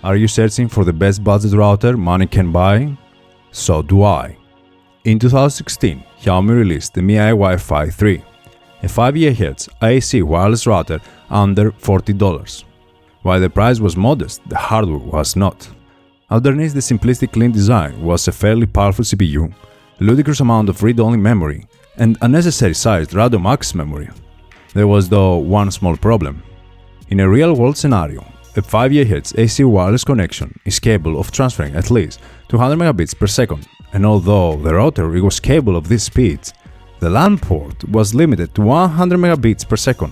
Are you searching for the best budget router money can buy? So do I. In 2016, Xiaomi released the MiWiFi 3, a 5 GHz AC wireless router under $40. While the price was modest, the hardware was not. Underneath the simplistic clean design was a fairly powerful CPU, a ludicrous amount of read-only memory, and unnecessary sized airodump-ng memory. There was though one small problem. In a real-world scenario, a 5 GHz AC wireless connection is capable of transferring at least 200 megabits per second, and although the router was capable of these speeds, the LAN port was limited to 100 megabits per second,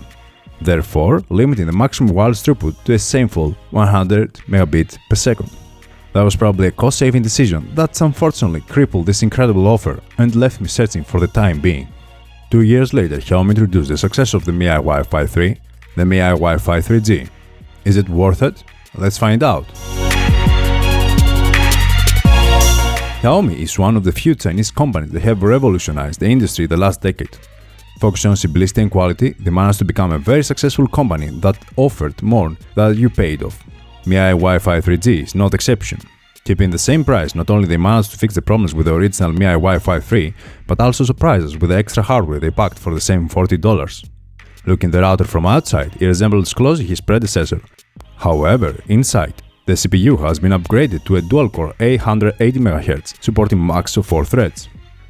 therefore limiting the maximum wireless throughput to a shameful 100 megabits per second. That was probably a cost-saving decision that unfortunately crippled this incredible offer and left me searching for the time being. 2 years later, Xiaomi introduced the successor of the MiWiFi 3, the MiWiFi 3G. Is it worth it? Let's find out. Xiaomi is one of the few Chinese companies that have revolutionized the industry the last decade. Focusing on simplicity and quality, they managed to become a very successful company that offered more than you paid off. MiWiFi 3G is no exception. Keeping the same price, not only they managed to fix the problems with the original MiWiFi 3, but also surprise us with the extra hardware they packed for the same $40. Looking the router from outside, it resembles closely his predecessor. However, inside, the CPU has been upgraded to a dual-core 880 MHz, supporting max of 4 threads.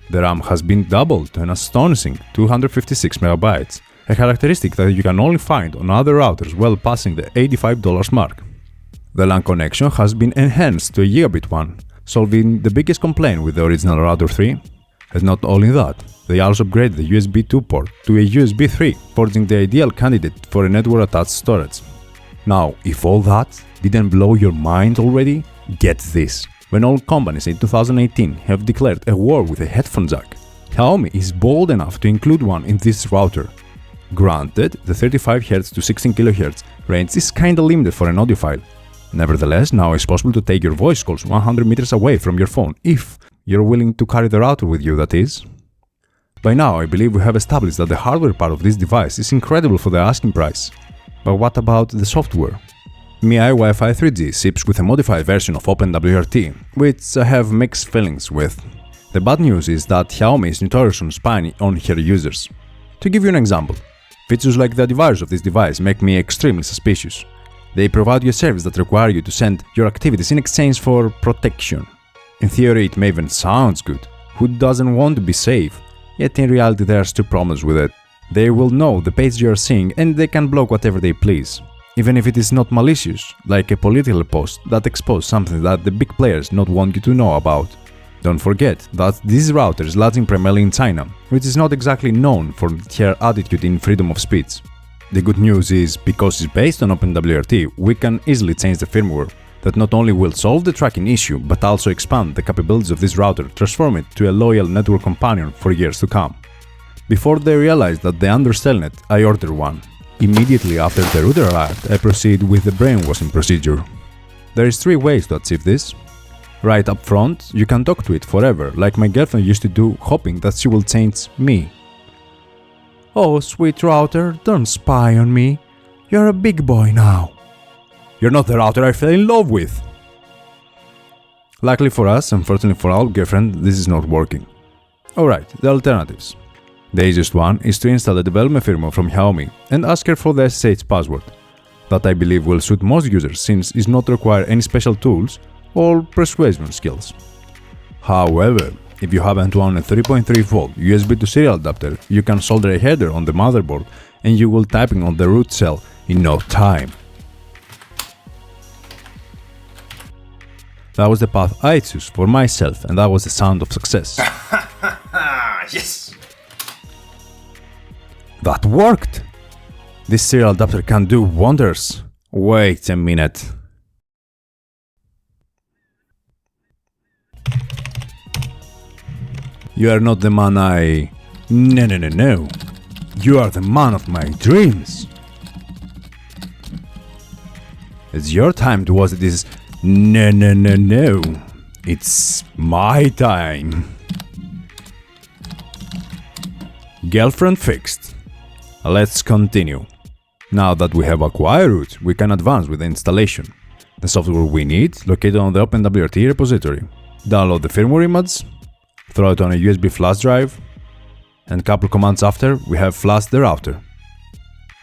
The RAM has been doubled to an astonishing 256 MB, a characteristic that you can only find on other routers well passing the $85 mark. The LAN connection has been enhanced to a gigabit one, solving the biggest complaint with the original router 3. And not only that, they also upgraded the USB 2 port to a USB 3, forging the ideal candidate for a network-attached storage. Now, if all that didn't blow your mind already, get this. When all companies in 2018 have declared a war with a headphone jack, Xiaomi is bold enough to include one in this router. Granted, the 35Hz to 16kHz range is kinda limited for an audiophile. Nevertheless, now it's possible to take your voice calls 100 meters away from your phone, if you're willing to carry the router with you, that is. By now, I believe we have established that the hardware part of this device is incredible for the asking price. But what about the software? MiWiFi 3G ships with a modified version of Openwrt, which I have mixed feelings with. The bad news is that Xiaomi is notorious on spying on her users. To give you an example, features like the device of this device make me extremely suspicious. They provide you a service that requires you to send your activities in exchange for protection. In theory, it may even sound good. Who doesn't want to be safe? Yet in reality, there are two problems with it. They will know the page you are seeing and they can block whatever they please. Even if it is not malicious, like a political post that exposes something that the big players not want you to know about. Don't forget that this router is launching primarily in China, which is not exactly known for their attitude in freedom of speech. The good news is, because it's based on Openwrt, we can easily change the firmware. That not only will solve the tracking issue, but also expand the capabilities of this router, transform it to a loyal network companion for years to come. Before they realized that they underselling it, I ordered one. Immediately after the router arrived, I proceed with the brainwashing procedure. There is 3 ways to achieve this. Right up front, you can talk to it forever, like my girlfriend used to do, hoping that she will change me. Oh, sweet router, don't spy on me. You're a big boy now. You're not the router I fell in love with. Luckily for us, unfortunately for our girlfriend, this is not working. Alright, the alternatives. The easiest one is to install the development firmware from Xiaomi and ask her for the SSH password. That I believe will suit most users since it does not require any special tools or persuasion skills. However, if you happen to own a 3.3V USB to serial adapter, you can solder a header on the motherboard and you will typing on the root cell in no time. That was the path I chose for myself and that was the sound of success. Yes! That worked! This serial adapter can do wonders. Wait a minute. You are not the man I... No. You are the man of my dreams. It's your time to watch this. No. It's my time. Girlfriend fixed. Let's continue. Now that we have Openwrt, we can advance with the installation. The software we need located on the Openwrt repository. Download the firmware image, throw it on a USB flash drive, and a couple commands after we have flashed the router.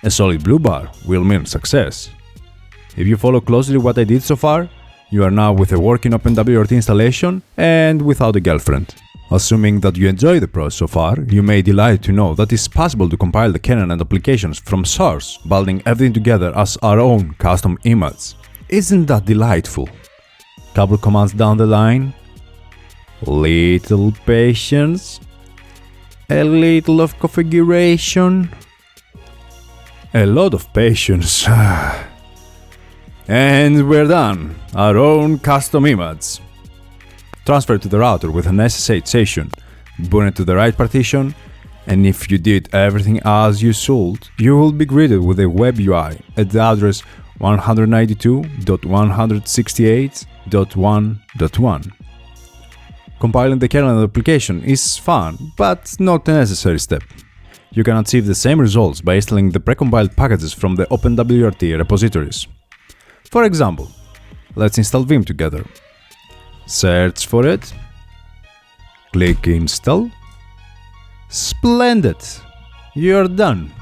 A solid blue bar will mean success. If you follow closely what I did so far, you are now with a working Openwrt installation and without a girlfriend. Assuming that you enjoy the process so far, you may delight to know that it's possible to compile the kernel and applications from source, building everything together as our own custom image. Isn't that delightful? Couple commands down the line. Little patience. A little of configuration. A lot of patience. And we're done. Our own custom image. Transfer to the router with an SSH session, boot it to the right partition, and if you did everything as you should, you will be greeted with a web UI at the address 192.168.1.1. Compiling the kernel and application is fun, but not a necessary step. You can achieve the same results by installing the precompiled packages from the Openwrt repositories. For example, let's install Vim together. Search for it, click install. Splendid! You're done!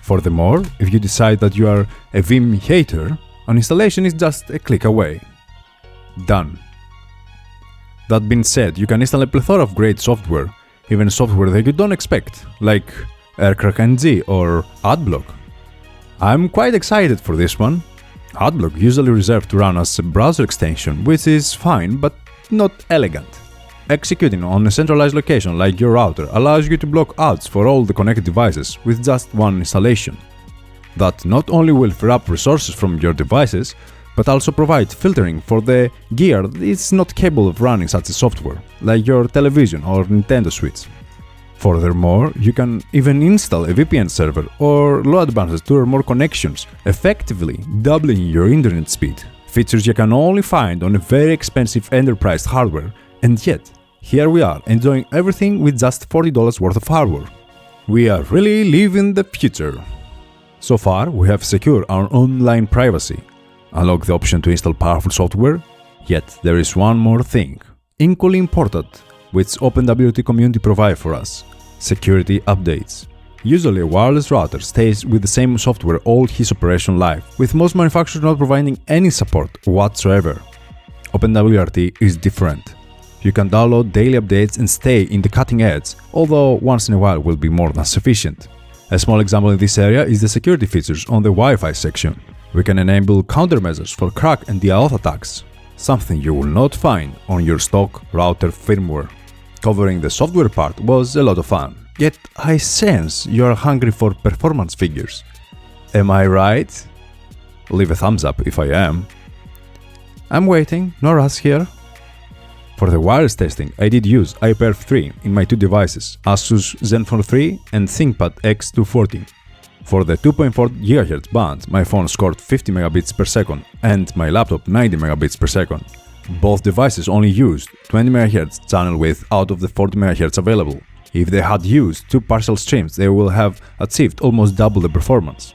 Furthermore, if you decide that you are a Vim hater, an installation is just a click away. Done. That being said, you can install a plethora of great software, even software that you don't expect, like aircrack-ng or Adblock. I'm quite excited for this one. Adblock usually reserved to run as a browser extension, which is fine but not elegant. Executing on a centralized location like your router allows you to block ads for all the connected devices with just one installation. That not only will free up resources from your devices, but also provide filtering for the gear that is not capable of running such a software, like your television or Nintendo Switch. Furthermore, you can even install a VPN server or load balancers to earn more connections, effectively doubling your internet speed. Features you can only find on a very expensive enterprise hardware, and yet, here we are enjoying everything with just $40 worth of hardware. We are really living the future. So far, we have secured our online privacy, unlocked the option to install powerful software, yet there is one more thing, equally important, which Openwrt community provide for us: security updates. Usually a wireless router stays with the same software all his operation life, with most manufacturers not providing any support whatsoever. Openwrt is different. You can download daily updates and stay in the cutting edge, although once in a while will be more than sufficient. A small example in this area is the security features on the Wi-Fi section. We can enable countermeasures for crack and DDoS attacks, something you will not find on your stock router firmware. Covering the software part was a lot of fun, yet I sense you are hungry for performance figures. Am I right? Leave a thumbs up if I am. I'm waiting, no rush here. For the wireless testing, I did use iPerf3 in my two devices, Asus Zenfone 3 and ThinkPad X240. For the 2.4 GHz band, my phone scored 50 megabits per second and my laptop 90 megabits per second. Both devices only used 20 MHz channel width out of the 40 MHz available. If they had used two partial streams, they will have achieved almost double the performance.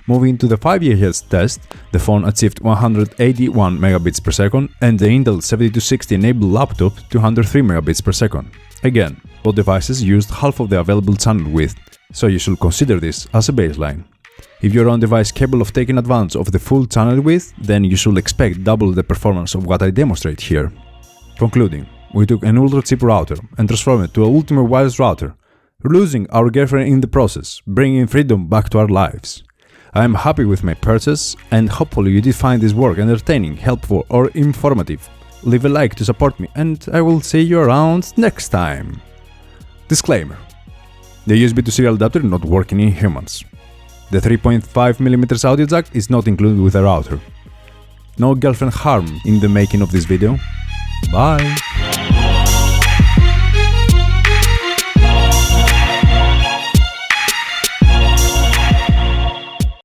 Moving to the 5 GHz test, the phone achieved 181 megabits per second and the Intel 7260 enabled laptop 203 megabits per second. Again, both devices used half of the available channel width, so you should consider this as a baseline. If your own device is capable of taking advantage of the full channel width, then you should expect double the performance of what I demonstrate here. Concluding, we took an ultra cheap router and transformed it to an ultimate wireless router, losing our girlfriend in the process, bringing freedom back to our lives. I am happy with my purchase and hopefully you did find this work entertaining, helpful or informative. Leave a like to support me and I will see you around next time. Disclaimer: the USB to serial adapter not working in humans. The 3.5mm audio jack is not included with the router. No girlfriend harm in the making of this video. Bye!